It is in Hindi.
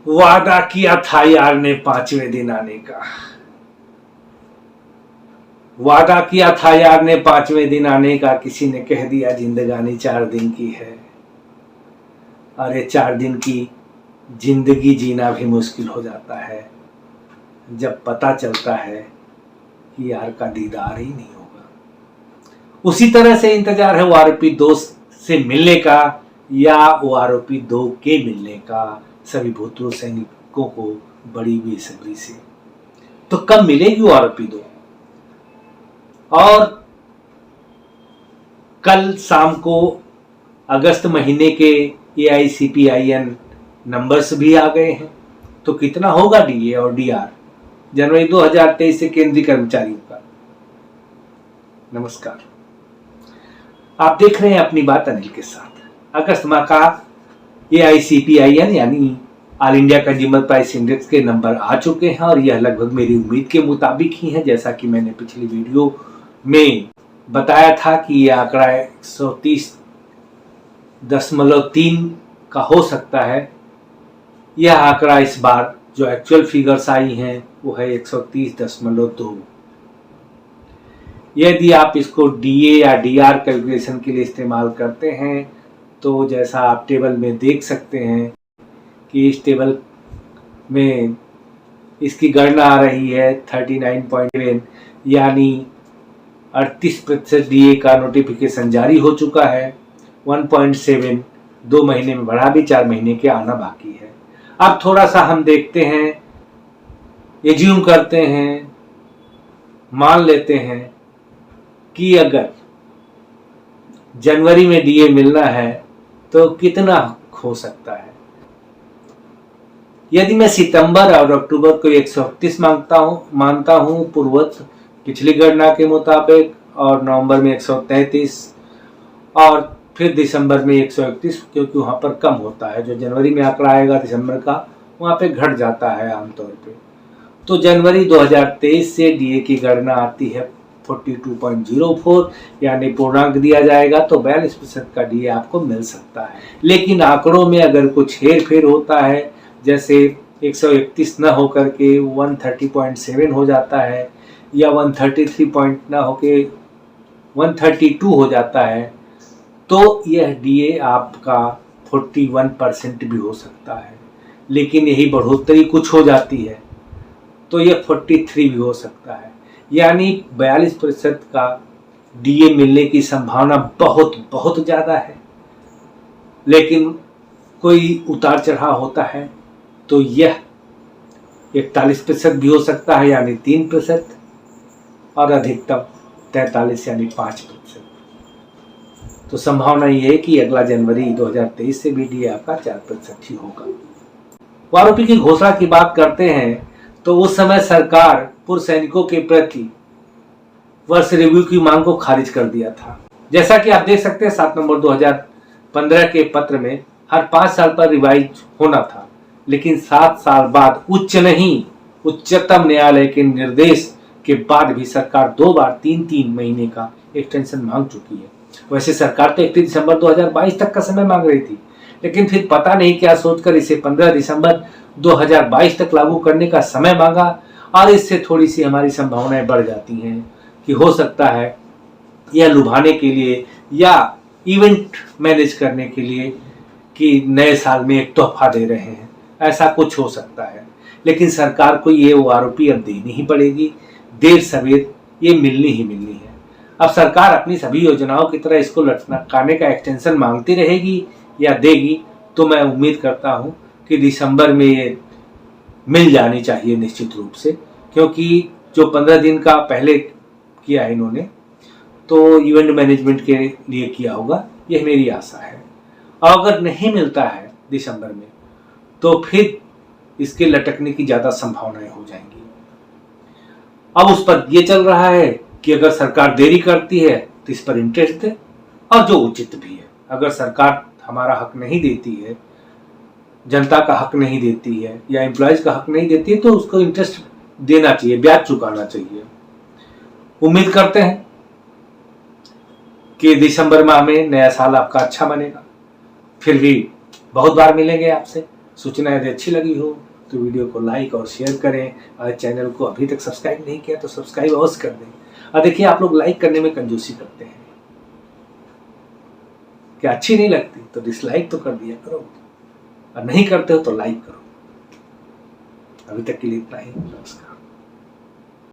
वादा किया था यार ने 5वें दिन आने का। वादा किया था यार ने 5वें दिन आने का, किसी ने कह दिया जिंदगानी 4 दिन की है। अरे 4 दिन की जिंदगी जीना भी मुश्किल हो जाता है जब पता चलता है कि यार का दीदार ही नहीं होगा। उसी तरह से इंतजार है वो आरोपी 2 से मिलने का या वो आरोपी 2 के मिलने का सभी भूतपूर्व सैनिकों को बड़ी बेसब्री से। तो कब मिलेगी वो आरोपी 2? और कल शाम को अगस्त महीने के AICPIN नंबर्स भी आ गए हैं। तो कितना होगा DA और DR जनवरी 2023 से केंद्रीय कर्मचारियों का। नमस्कार, आप देख रहे हैं अपनी बात अनिल के साथ। अगस्त माह का AICPIN यानी all India consumer price index के नंबर आ चुके हैं और यह लगभग मेरी उम्मीद के मुताबिक ही है। जैसा कि मैंने पिछली वीडियो में बताया था कि यह आंकड़ा 130.3 का हो सकता है। यह आंकड़ा इस बार जो एक्चुअल फिगर्स आई हैं वो है 130.2। यदि आप इसको DA या DR कैलकुलेशन के लिए इस्तेमाल करते हैं तो जैसा आप टेबल में देख सकते हैं कि इस टेबल में इसकी गणना आ रही है 39.7 यानी 38% DA का नोटिफिकेशन जारी हो चुका है। 1.7 2 महीने में बढ़ा भी 4 महीने के आना बाकी है। अब थोड़ा सा हम देखते हैं, एज्यूम करते हैं, मान लेते हैं कि अगर जनवरी में DA मिलना है तो कितना हो सकता है। यदि मैं सितंबर और अक्टूबर को 131 मानता हूं पूर्ववत पिछली गणना के मुताबिक, और नवंबर में 133 और फिर दिसंबर में 131, क्योंकि वहां पर कम होता है। जो जनवरी में आंकड़ा आएगा दिसंबर का वहां पे घट जाता है आमतौर पे। तो जनवरी 2023 से DA की गणना आती है 42.04 यानी पूर्णांक दिया जाएगा तो 42% का DA आपको मिल सकता है। लेकिन आंकड़ों में अगर कुछ हेर फेर होता है, जैसे 131 न होकर के 130.7 हो जाता है या 133 पॉइंट न होके 132 हो जाता है, तो यह DA आपका 41% भी हो सकता है। लेकिन यही बढ़ोतरी कुछ हो जाती है तो यह 43 भी हो सकता है। यानी 42% का DA मिलने की संभावना बहुत बहुत ज़्यादा है। लेकिन कोई उतार चढ़ाव होता है तो यह 41% भी हो सकता है यानी 3%, और अधिकतम 43 यानी 5%। तो संभावना यह है कि अगला जनवरी 2023 से भी DA आपका 4% ही होगा। वो आरोपी की घोषणा की बात करते हैं तो उस समय सरकार पूर्व सैनिकों के प्रति वर्ष रिव्यू की मांग को खारिज कर दिया था। जैसा कि आप देख सकते हैं 7 नवंबर 2015 के पत्र में हर 5 साल पर रिवाइज होना था, लेकिन 7 साल बाद उच्चतम न्यायालय के निर्देश के बाद भी सरकार 2 बार 3-3 महीने का एक्सटेंशन मांग चुकी है। वैसे सरकार तो 31 दिसंबर 2022 तक का समय मांग रही थी, लेकिन फिर पता नहीं क्या सोचकर इसे 15 दिसंबर 2022 तक लागू करने का समय मांगा। और इससे थोड़ी सी हमारी संभावनाएं बढ़ जाती हैं कि हो सकता है यह लुभाने के लिए या इवेंट मैनेज करने के लिए कि नए साल में एक तोहफा दे रहे हैं, ऐसा कुछ हो सकता है। लेकिन सरकार को ये वो आरोपी अब देनी ही पड़ेगी, देर सवेर ये मिलनी ही मिलनी है। अब सरकार अपनी सभी योजनाओं की तरह इसको लटकाने का एक्सटेंशन मांगती रहेगी या देगी, तो मैं उम्मीद करता हूं कि दिसंबर में ये मिल जानी चाहिए निश्चित रूप से, क्योंकि जो 15 दिन का पहले किया है इन्होंने तो इवेंट मैनेजमेंट के लिए किया होगा, यह मेरी आशा है। और अगर नहीं मिलता है दिसंबर में तो फिर इसके लटकने की ज़्यादा संभावनाएं हो जाएंगी। अब उस पर यह चल रहा है कि अगर सरकार देरी करती है तो इस पर इंटरेस्ट दे, और जो उचित भी है। अगर सरकार हमारा हक नहीं देती है, जनता का हक नहीं देती है या एम्प्लॉयज का हक नहीं देती है, तो उसको इंटरेस्ट देना चाहिए, ब्याज चुकाना चाहिए। उम्मीद करते हैं कि दिसंबर माह में नया साल आपका अच्छा बनेगा। फिर भी बहुत बार मिलेंगे आपसे। सूचना यदि अच्छी लगी हो तो वीडियो को लाइक और शेयर करें, और चैनल को अभी तक सब्सक्राइब नहीं किया तो सब्सक्राइब अवश्य कर दें। और देखिए, आप लोग लाइक करने में कंजूसी करते हैं, क्या अच्छी नहीं लगती तो डिसलाइक तो कर दिया करो, और नहीं करते हो तो लाइक करो। अभी तक के लिए इतना ही, नमस्कार।